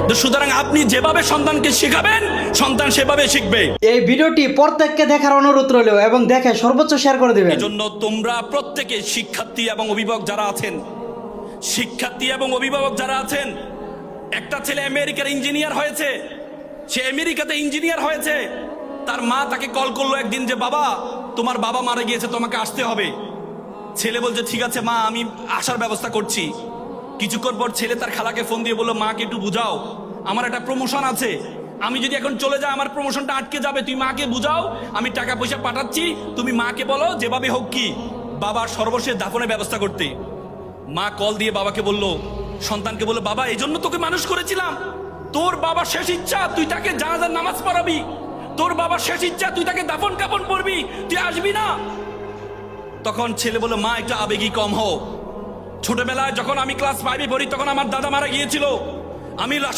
তো সুতরাং আপনি যেভাবে সন্তানকে শেখাবেন সন্তান সেভাবে শিখবে। এই ভিডিওটি প্রত্যেককে দেখার অনুরোধ রইল এবং দেখে সর্বোচ্চ শেয়ার করে দিবেন। এজন্য তোমরা প্রত্যেকে শিক্ষার্থী এবং অভিভাবক যারা আছেন, শিক্ষার্থী এবং অভিভাবক যারা আছেন, একটা ছেলে আমেরিকার ইঞ্জিনিয়ার হয়েছে, সে আমেরিকাতে ইঞ্জিনিয়ার হয়েছে, তার মা তাকে কল করলো একদিন যে বাবা তোমার বাবা মারা গিয়েছে, তোমাকে আসতে হবে। ছেলে বলছে ঠিক আছে মা, আমি আসার ব্যবস্থা করছি। কিছুক্ষণ পর ছেলে তার খালাকে ফোন দিয়ে বললো মাকে একটু বুঝাও, আমার একটা প্রমোশন আছে, আমি যদি এখন চলে যাই আমার প্রমোশনটা আটকে যাবে, তুই মাকে বুঝাও, আমি টাকা পয়সা পাঠাচ্ছি, তুমি মাকে বলো যেভাবে হোক কি বাবার সর্বশেষ দাফনের ব্যবস্থা করতে। মা কল দিয়ে বাবাকে বললো, সন্তানকে বললো বাবা এই জন্য তোকে মানুষ করেছিলাম, তোর বাবার শেষ ইচ্ছা তুই তাকে জানাজার নামাজ পড়াবি, তোর বাবার শেষ ইচ্ছা তুই তাকে দাফন কাফন পড়বি, তুই আসবি না। তখন ছেলে বলল মা একটু আবেগী কম হও, ছোটবেলায় যখন আমি ক্লাস 5-এ পড়ি তখন আমার দাদা মারা গিয়েছিল, আমি লাশে